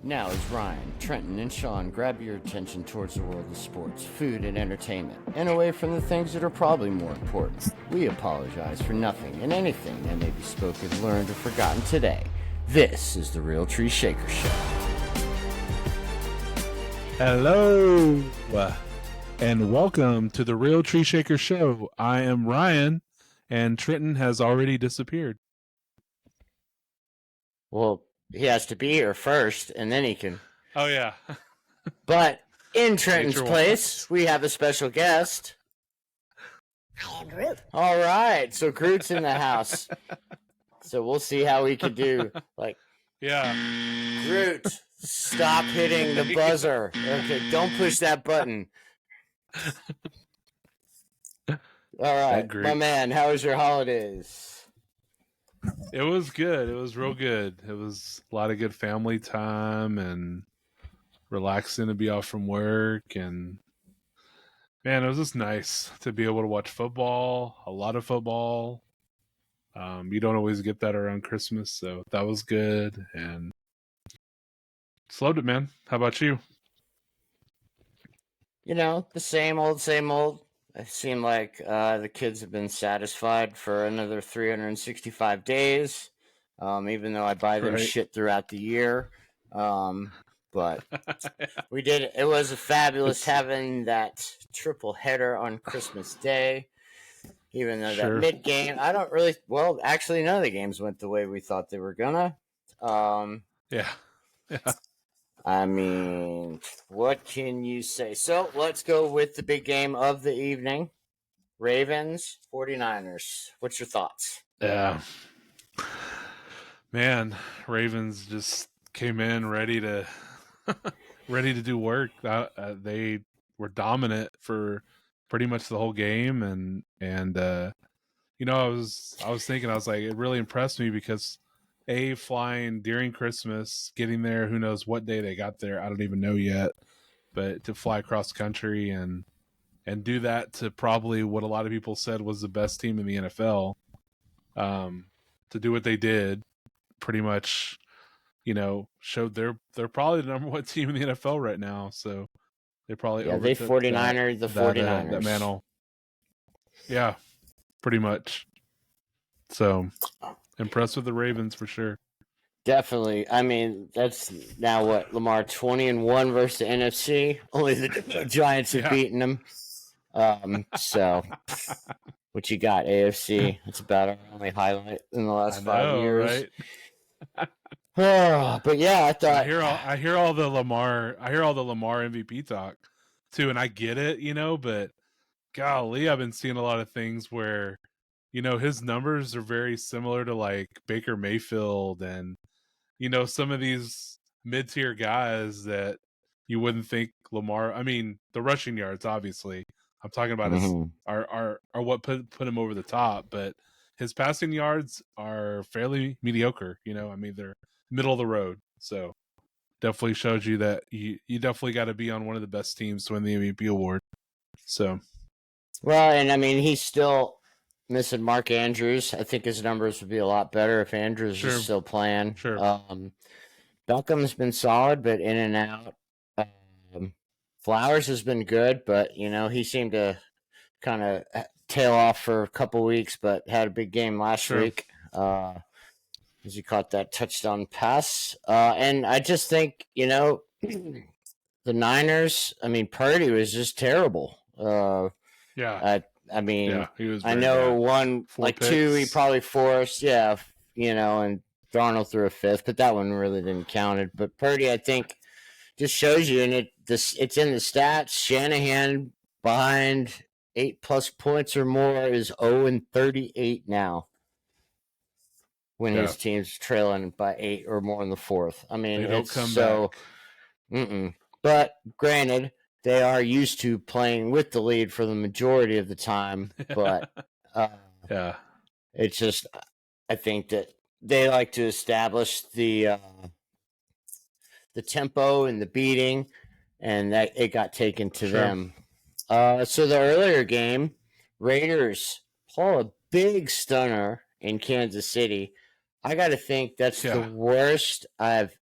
Now, as Ryan, Trenton, and Sean grab your attention towards the world of sports, food, and entertainment, and away from the things that are probably more important, we apologize for nothing and anything that may be spoken, learned, or forgotten today. This is the Real Tree Shaker Show. Hello, and welcome to the Real Tree Shaker Show. I am Ryan, and Trenton has already disappeared. Well, he has to be here first, and then he can. Oh, yeah. But in Trenton's place, we have a special guest. I am Groot. All right, so Groot's in the house. So we'll see how we can do. Yeah. Groot, stop hitting the buzzer. Okay, don't push that button. All right, my man, how was your holidays? It was good. It was real good. It was a lot of good family time and relaxing to be off from work. And man, it was just nice to be able to watch football, a lot of football. You don't always get that around Christmas, so that was good. And just loved it, man. How about you? You know, the same old, same old. It seemed like the kids have been satisfied for another 365 days, even though I buy them shit throughout the year. But we did. It was fabulous having that triple header on Christmas Day, even though that mid game, I don't really. Well, actually, none of the games went the way we thought they were gonna. Yeah. I mean, what can you say? So let's go with the big game of the evening. Ravens, 49ers. What's your thoughts? Yeah. Man, Ravens just came in ready to do work. They were dominant for pretty much the whole game, and you know, I was thinking, I was like, it really impressed me because flying during Christmas, getting there, who knows what day they got there, I don't even know yet, but to fly across country and do that to probably what a lot of people said was the best team in the NFL, to do what they did, pretty much, you know, showed they're probably the number one team in the NFL right now. So they probably they 49ers, the 49ers. That mantle. Yeah, pretty much. So impressed with the Ravens for sure. Definitely. I mean, that's now what, Lamar 20-1 versus the NFC. Only the Giants have beaten them. So what you got, AFC? It's about our only highlight in the last 5 years. Right? But yeah, I thought I hear all the Lamar MVP talk too, and I get it, you know, but golly, I've been seeing a lot of things where, you know, his numbers are very similar to like Baker Mayfield and, you know, some of these mid-tier guys that you wouldn't think Lamar. I mean, the rushing yards, obviously, I'm talking about are what put him over the top, but his passing yards are fairly mediocre. You know, I mean, they're middle of the road. So definitely shows you that you definitely got to be on one of the best teams to win the MVP award. So, well, and I mean, he's still missing Mark Andrews. I think his numbers would be a lot better if Andrews is still playing. Beckham's been solid, but in and out. Flowers has been good, but, you know, he seemed to kind of tail off for a couple weeks, but had a big game last week as he caught that touchdown pass. And I just think, you know, the Niners, I mean, Purdy was just terrible. I mean, he was I know bad. One, like picks. Two, he probably forced, you know, and Darnold threw a fifth, but that one really didn't count it. But Purdy, I think, just shows you, and it's in the stats. Shanahan behind 8+ points or more is 0-38 now. When his team's trailing by 8 or more in the fourth. I mean, it's so. But granted, they are used to playing with the lead for the majority of the time. But it's just, I think that they like to establish the tempo and the beating, and that it got taken to them. So the earlier game, Raiders pull a big stunner in Kansas City. I got to think that's the worst I've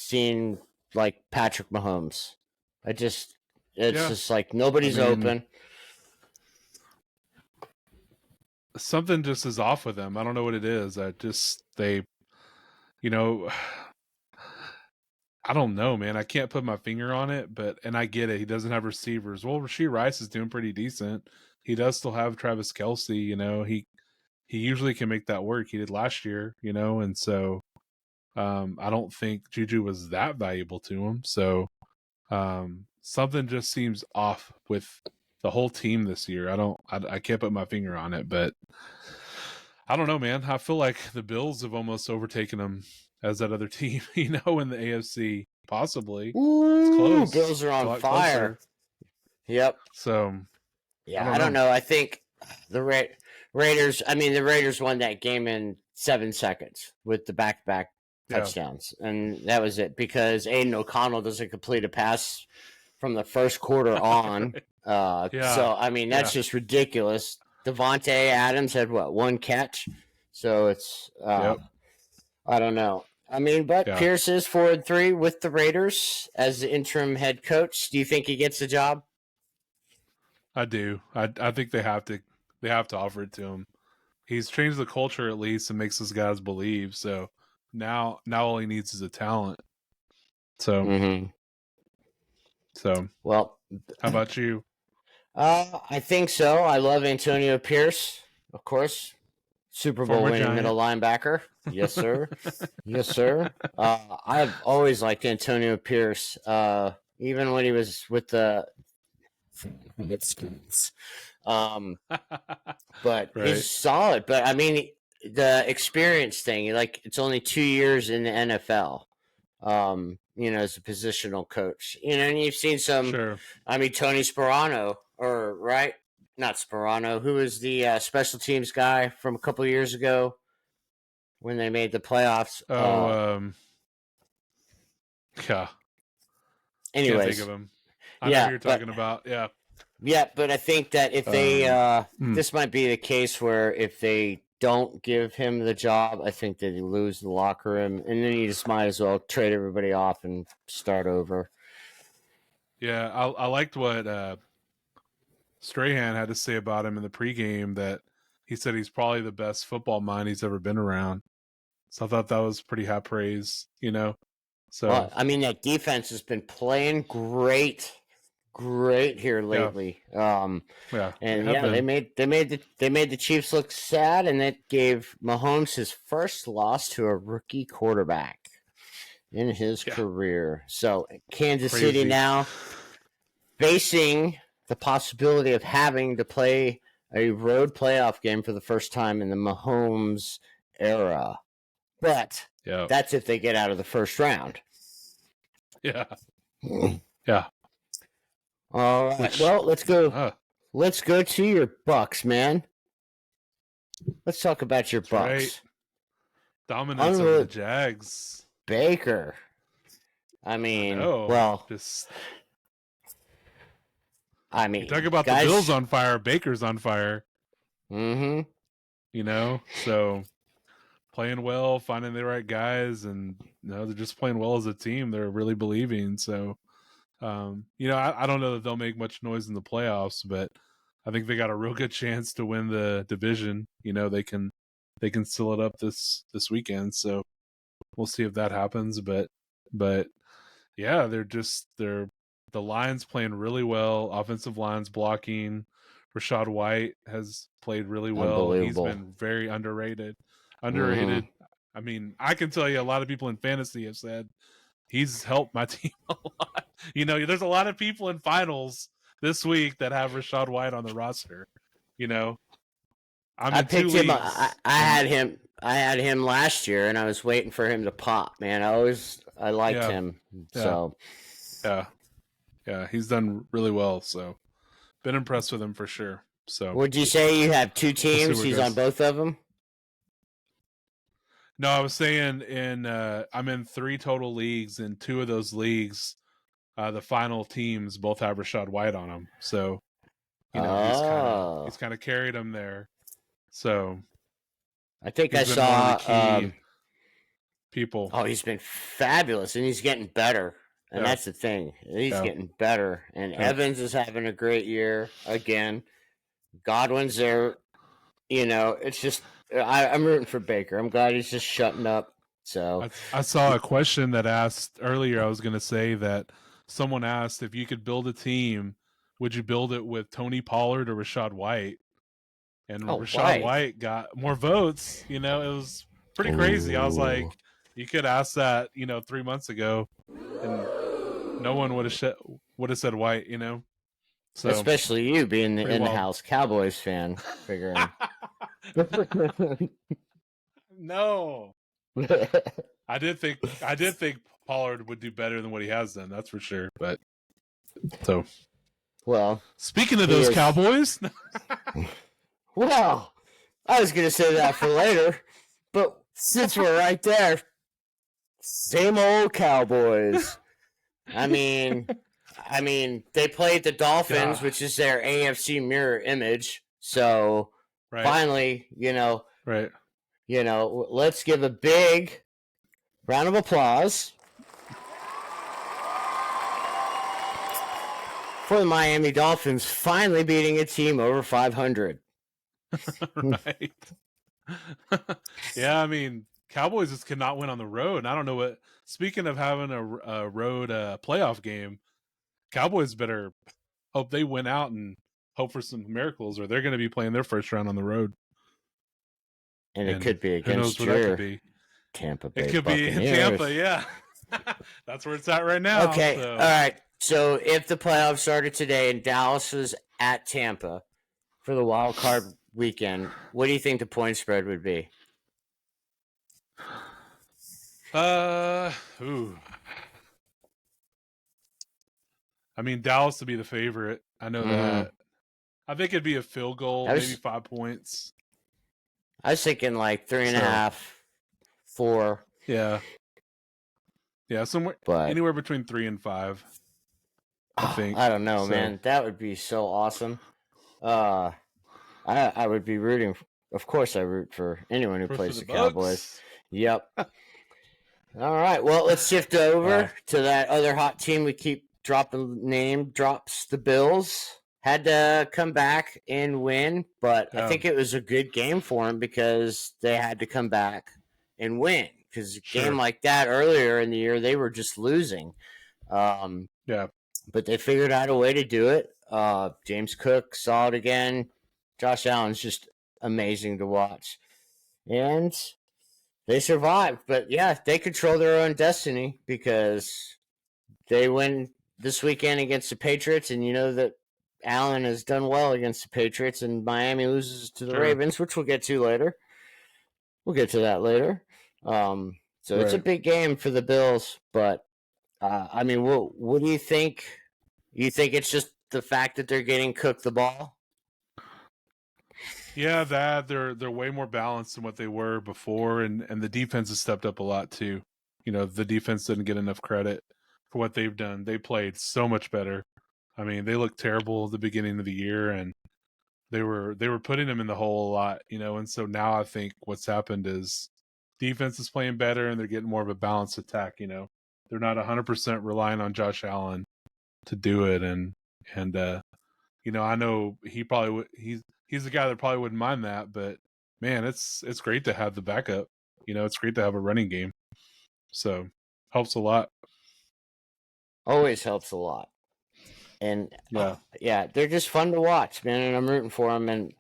seen like Patrick Mahomes. It's Yeah. just like nobody's open. Something just is off with them. I don't know what it is. I don't know, man. I can't put my finger on it, and I get it. He doesn't have receivers. Well, Rashee Rice is doing pretty decent. He does still have Travis Kelce. He usually can make that work. He did last year, and so I don't think Juju was that valuable to him. So something just seems off with the whole team this year. I can't put my finger on it, but I don't know, man. I feel like the Bills have almost overtaken them as that other team, in the AFC, possibly. Ooh, it's close. Bills are on fire. Closer. Yep. So, yeah, I don't know. I think the Raiders. I mean, the Raiders won that game in 7 seconds with the back-to-back touchdowns, and that was it because Aiden O'Connell doesn't complete a pass from the first quarter on. So I mean, that's just ridiculous. Devontae Adams had one catch, so it's I don't know. I mean, but Pierce is 4-3 with the Raiders as the interim head coach. Do you think he gets the job? I do. I think they have to offer it to him. He's changed the culture at least and makes those guys believe. So now all he needs is a talent. So well, how about you? I think so. I love Antonio Pierce, of course. Super Bowl winning middle linebacker. Yes, sir. Yes, sir. I've always liked Antonio Pierce, even when he was with the but he's solid. But I mean, the experience thing, like it's only 2 years in the NFL. As a positional coach, and you've seen some. Sure. I mean, Tony Sparano, not Sparano, who was the special teams guy from a couple of years ago when they made the playoffs. Yeah. Anyways, can't think of him. I know who you're talking about. Yeah. Yeah, but I think that if they, this might be the case where if they don't give him the job, I think that he lose the locker room, and then you just might as well trade everybody off and start over. Yeah, I liked what Strahan had to say about him in the pregame. That he said he's probably the best football mind he's ever been around. So I thought that was pretty high praise, So well, I mean, that defense has been playing great here lately. They made the Chiefs look sad, and that gave Mahomes his first loss to a rookie quarterback in his career. So Kansas City now facing the possibility of having to play a road playoff game for the first time in the Mahomes era. But that's if they get out of the first round. Yeah. All right. Well, let's go. Let's go to your Bucks, man. Let's talk about your Bucks. Right. Dominance of the Jags. Baker. I mean, you talk about the Bills on fire, Baker's on fire. Mm-hmm. So playing well, finding the right guys, and they're just playing well as a team. They're really believing. So, I don't know that they'll make much noise in the playoffs, but I think they got a real good chance to win the division. They can seal it up this weekend. So we'll see if that happens. But yeah, the line's playing really well. Offensive line's blocking. Rachaad White has played really well. He's been very underrated. Mm-hmm. I mean, I can tell you a lot of people in fantasy have said he's helped my team a lot. There's a lot of people in finals this week that have Rachaad White on the roster. I picked him. I had him last year, and I was waiting for him to pop. Man, I liked him. So yeah, he's done really well. So been impressed with him for sure. So would you say you have two teams? He's on both of them. No, I was saying I'm in 3 total leagues. In 2 of those leagues, the final teams both have Rachaad White on them. So, he's kind of carried them there. So, I think I saw people. Oh, he's been fabulous, and he's getting better. And that's the thing. He's getting better. And Evans is having a great year again. Godwin's there. It's just I'm rooting for Baker. I'm glad he's just shutting up. So I saw a question that asked earlier. I was going to say that someone asked if you could build a team, would you build it with Tony Pollard or Rashad White? And Rashad White got more votes. It was pretty crazy. I was like, you could ask that, 3 months ago, and no one would have said White. So especially you being the in-house Cowboys fan, figuring. No. I did think Pollard would do better than what he has done. That's for sure. But well, speaking of those Cowboys, well, I was gonna say that for later, but since we're right there, same old Cowboys. I mean, they played the Dolphins, which is their AFC mirror image. So finally, right. Let's give a big round of applause for the Miami Dolphins finally beating a team over 500. Right. Yeah, Cowboys just cannot win on the road. And I don't know what. Speaking of having a road playoff game, Cowboys better hope they win out and hope for some miracles, or they're going to be playing their first round on the road. And it could be against your Tampa Bay Buccaneers. It could be in Tampa, yeah. That's where it's at right now. Okay, all right. So if the playoffs started today and Dallas was at Tampa for the wild card weekend, what do you think the point spread would be? Dallas to be the favorite. I know that. I think it'd be a field goal, maybe 5 points. I was thinking like 3.5, 4. Yeah, somewhere, anywhere between 3 and 5. I think. I don't know, man. That would be so awesome. I would be rooting. Of course, I root for anyone who plays the Cowboys. Yep. All right. Well, let's shift over to that other hot team we keep dropping name drops, the Bills. Had to come back and win, but I think it was a good game for them because they had to come back and win. Because a game like that earlier in the year, they were just losing. But they figured out a way to do it. James Cook saw it again. Josh Allen's just amazing to watch. And they survived. But, yeah, they control their own destiny because they win this weekend against the Patriots, and you know that Allen has done well against the Patriots, and Miami loses to the Ravens, which we'll get to later. We'll get to that later. So it's a big game for the Bills, but what do you think? You think it's just the fact that they're getting Cook the ball? Yeah, they're way more balanced than what they were before, and the defense has stepped up a lot too. The defense didn't get enough credit for what they've done. They played so much better. They looked terrible at the beginning of the year, and they were putting them in the hole a lot, and so now I think what's happened is defense is playing better and they're getting more of a balanced attack. They're not 100% relying on Josh Allen to do it, and I know he probably would. He's the guy that probably wouldn't mind that, but man, it's great to have the backup. It's great to have a running game, so helps a lot. Always helps a lot. And they're just fun to watch, man. And I'm rooting for them. And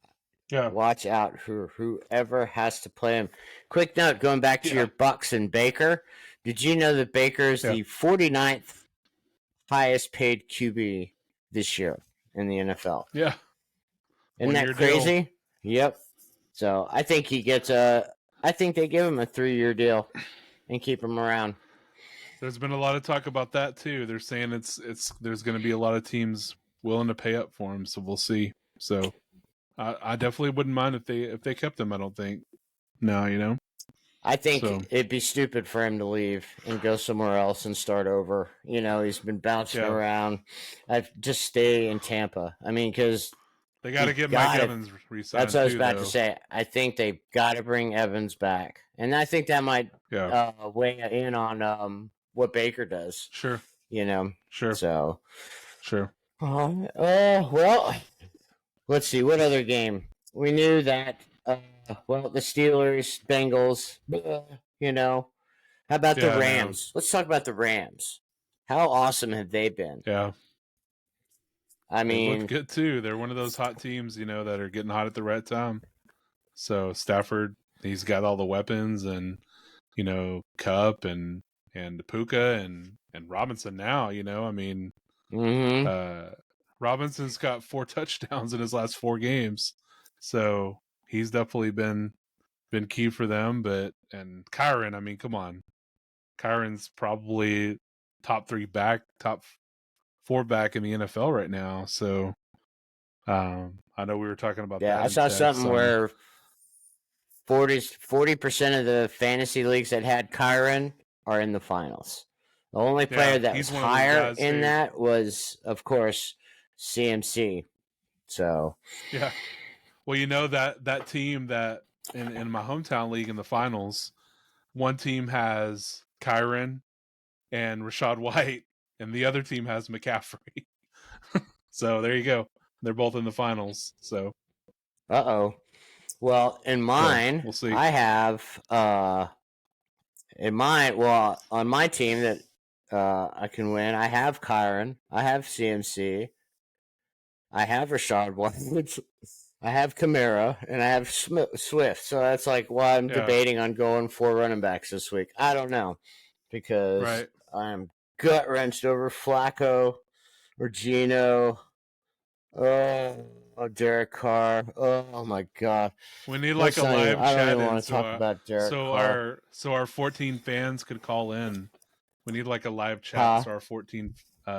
watch out whoever has to play them. Quick note, going back to your Bucks and Baker. Did you know that Baker is the 49th highest paid QB this year in the NFL? Yeah. Isn't that crazy? Yep. So I think he gets I think they give him a 3-year deal and keep him around. There's been a lot of talk about that too. They're saying there's going to be a lot of teams willing to pay up for him, so we'll see. So I definitely wouldn't mind if they kept him. I don't think. No, I think it'd be stupid for him to leave and go somewhere else and start over. He's been bouncing around. I'd just stay in Tampa. Because They got to get Mike Evans re-signed. That's what I was about though. to say. I think they've got to bring Evans back, and I think that might weigh in on what Baker does. Sure. Sure. So. Sure. Well, let's see. What other game? We knew that. The Steelers, Bengals. How about the Rams? Let's talk about the Rams. How awesome have they been? Yeah. I mean, they look good too. They're one of those hot teams, that are getting hot at the right time. So Stafford, he's got all the weapons, and Cup and Puka and Robinson now. I mean, Robinson's got 4 touchdowns in his last 4 games, so he's definitely been key for them. And Kyren, I mean, come on, Kyren's probably top 4 back in the NFL right now. So I know we were talking about that. Yeah, I saw something where 40% of the fantasy leagues that had Kyren are in the finals. The only player that was higher in that was, of course, CMC. So yeah, well, that team that in my hometown league in the finals, one team has Kyren and Rashad White, and the other team has McCaffrey. So there you go. They're both in the finals. So, well, in mine, we'll see. I have on my team that I can win. I have Kyren. I have CMC. I have Rashad White. I have Kamara, and I have Swift. So that's like why I'm debating on going 4 running backs this week. I don't know, because I'm gut wrenched over Flacco or Gino. Oh, Derek Carr. Oh my God. We need like a live chat. I don't even want to talk about Derek Carr. So our 14 fans could call in. We need like a live chat so our 14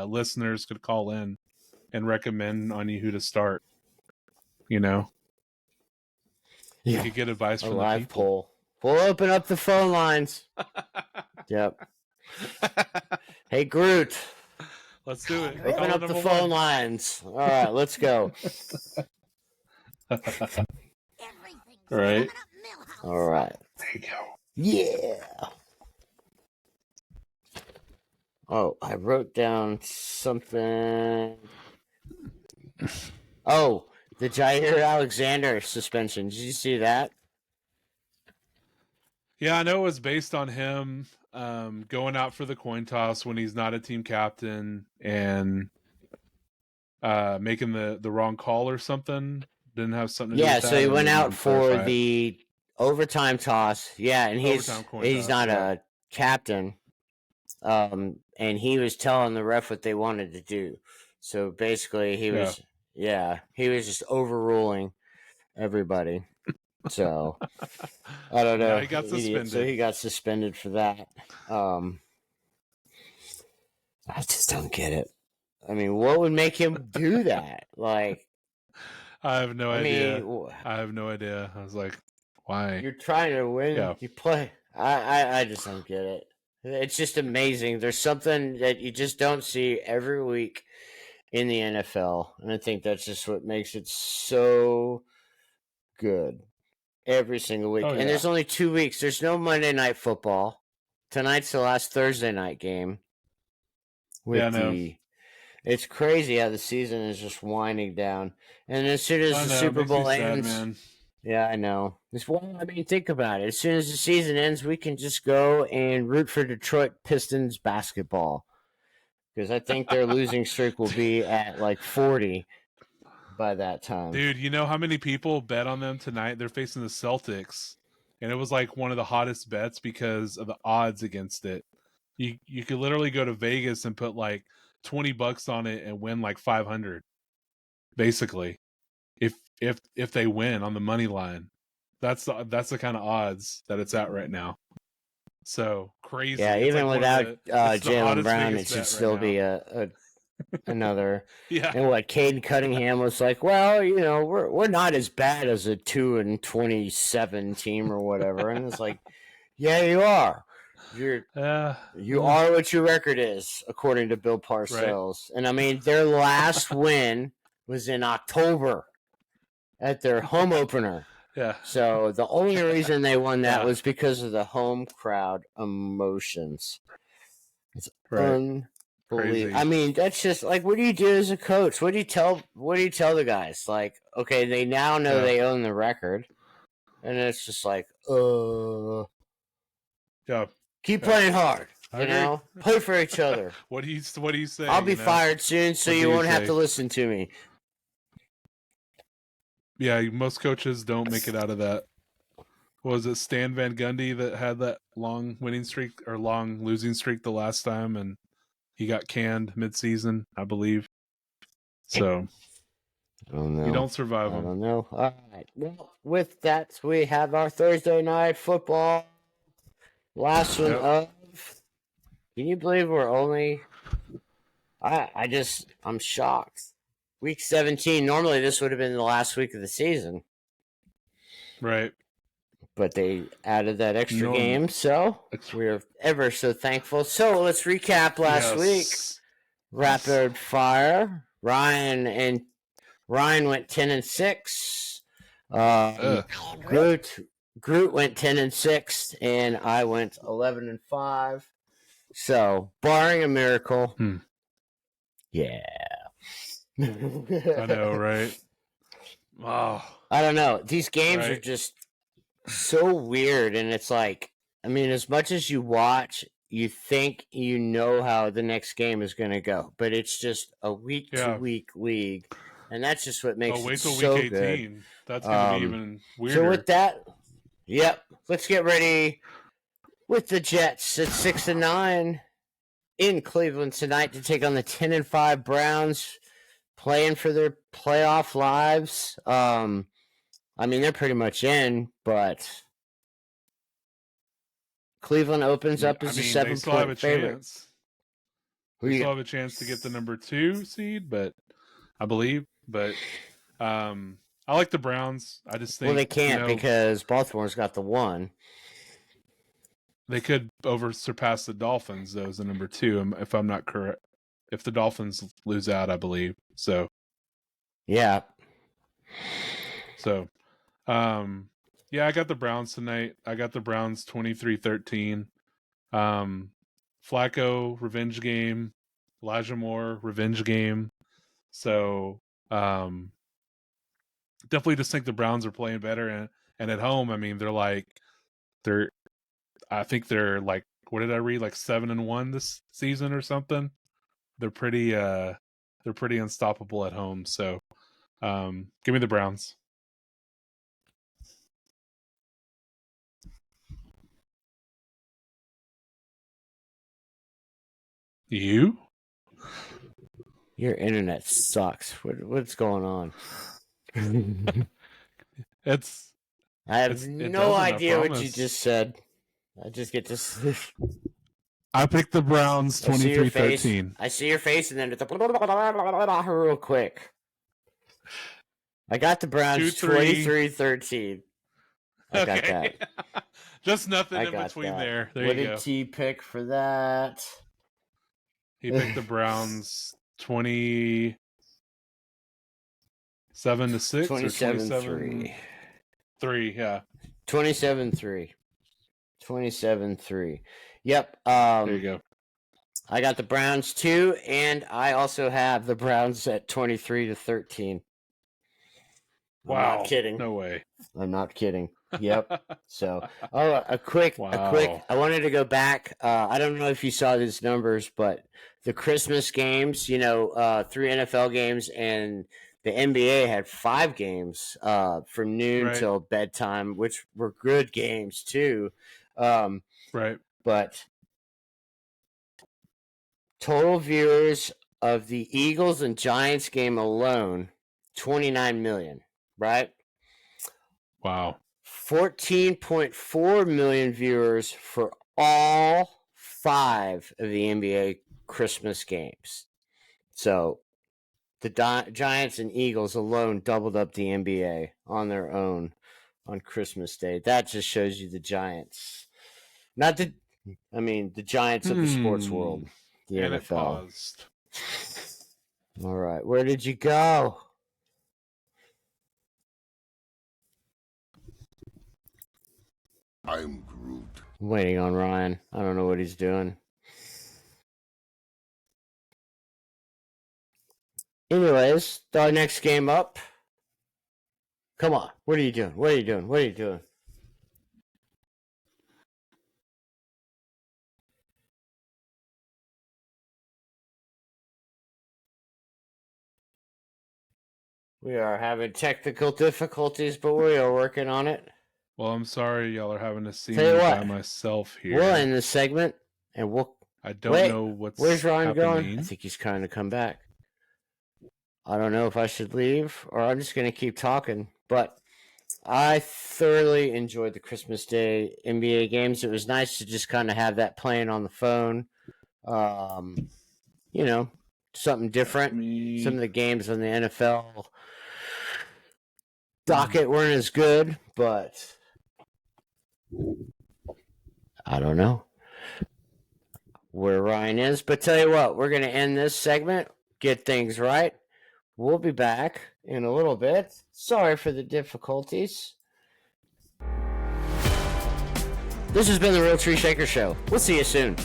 listeners could call in and recommend on you who to start. Yeah. You could get advice from a live the people. Poll. We'll open up the phone lines. Yep. Hey, Groot. Let's do it. Open up the phone lines. All right, let's go. Right. All right. There you go. Yeah. Oh, I wrote down something. Oh, the Jair Alexander suspension. Did you see that? Yeah, I know it was based on him going out for the coin toss when he's not a team captain and making the wrong call or something. Didn't have something to do with that. Yeah, so he went out for the overtime toss. Yeah, and he's not a captain. And he was telling the ref what they wanted to do. So basically he was just overruling everybody. So I don't know. Yeah, he got suspended. So he got suspended for that. I just don't get it. I mean, what would make him do that? Like, I have no idea. I have no idea. I was like, why? You're trying to win. Yeah. You play. I just don't get it. It's just amazing. There's something that you just don't see every week in the NFL. And I think that's just what makes it so good. Every single week. And there's only 2 weeks. There's no Monday Night Football. Tonight's the last Thursday night game. It's crazy how the season is just winding down. And as soon as the Super Bowl ends... Sad, yeah, I know. Think about it. As soon as the season ends, we can just go and root for Detroit Pistons basketball. Because I think their losing streak will be at like 40 by that time. Dude, you know how many people bet on them tonight? They're facing the Celtics. And it was like one of the hottest bets because of the odds against it. You could literally go to Vegas and put like $20 on it and win like 500. Basically. If they win on the money line. That's the kind of odds that it's at right now. So crazy. Yeah, it's even like without Jaylen Brown, it should still be another. Yeah. And what Caden Cunningham was like, well, we're not as bad as a 2-27 team or whatever. And it's like, yeah, you are. You are what your record is, according to Bill Parcells. Right. And I mean, their last win was in October. at their home opener. Yeah. So the only reason they won that Yeah. was because of the home crowd emotions. It's Right. unbelievable. Crazy. I mean, that's just like, what do you do as a coach? What do you tell the guys? Like, okay, they now know they own the record, and it's just like, Yeah. keep playing hard. You know, play for each other. What do you say? I'll be fired soon, so you won't have to listen to me. Yeah, most coaches don't make it out of that. What was it Stan Van Gundy that had that long winning streak or long losing streak the last time, and he got canned mid-season, I believe. So I don't know. You don't survive I them. don't know. All right. Well, with that, we have our Thursday night football. Last one of. Can you believe we're only? I'm shocked. Week 17. Normally, this would have been the last week of the season. Right. But they added that extra game, so we're ever so thankful. So let's recap last week. Rapid fire. Ryan went 10-6. Groot went 10-6, and I went 11-5. So, barring a miracle, yeah. I know, right? Wow. I don't know. These games are just so weird, and it's like, I mean, as much as you watch, you think you know how the next game is going to go, but it's just a week-to-week league, and that's just what makes it so week 18. Good. That's going to be even weirder. So with that, let's get ready with the Jets at 6-9 in Cleveland tonight to take on the 10-5 Browns, playing for their playoff lives. I mean, they're pretty much in, but Cleveland opens up as a 7-point favorite. They still have a chance to get the number 2 seed, but I believe. But I like the Browns. I just think they can't because Baltimore's got the 1. They could surpass the Dolphins, though, as the number 2, if I'm not correct. If the Dolphins lose out, I believe. So, yeah. So, I got the Browns tonight. I got the Browns 23-13. Flacco, revenge game. Elijah Moore, revenge game. So, definitely just think the Browns are playing better. And at home, I mean, I think they're like, what did I read? Like 7-1 this season or something. They're pretty unstoppable at home. So, give me the Browns. You? Your internet sucks. What's going on? I have no idea what you just said. I just get to. I picked the Browns 23-13. I see your face, and then it's real quick. I got the Browns 23-13. I got that. Just nothing in between there. There what you go. What did T pick for that? He picked the Browns 27-6 or 27-3. 3, yeah. 27-3. 27-3. Yep. There you go. I got the Browns too, and I also have the Browns at 23-13. Wow. I'm not kidding. No way. I'm not kidding. Yep. So, a quick. I wanted to go back. I don't know if you saw these numbers, but the Christmas games, 3 NFL games, and the NBA had 5 games from noon till bedtime, which were good games too. Right. But total viewers of the Eagles and Giants game alone, 29 million, right? Wow. 14.4 million viewers for all 5 of the NBA Christmas games. So the Giants and Eagles alone doubled up the NBA on their own on Christmas Day. That just shows you the Giants. The Giants of the sports world. The and NFL. It paused. All right. Where did you go? I'm Groot. I'm waiting on Ryan. I don't know what he's doing. Anyways, our next game up. Come on. What are you doing? What are you doing? What are you doing? We are having technical difficulties, but we are working on it. Well, I'm sorry y'all are having to see Tell you me what, by myself here. We'll end this segment, and I don't know what's where's Ryan happening. going? I think he's trying to come back. I don't know if I should leave or I'm just going to keep talking, but I thoroughly enjoyed the Christmas Day NBA games. It was nice to just kind of have that playing on the phone. You know, something different. Some of the games on the NFL docket weren't as good, but I don't know where Ryan is. But tell you what, we're going to end this segment, get things right. We'll be back in a little bit. Sorry for the difficulties. This has been the Real Tree Shaker Show. We'll see you soon.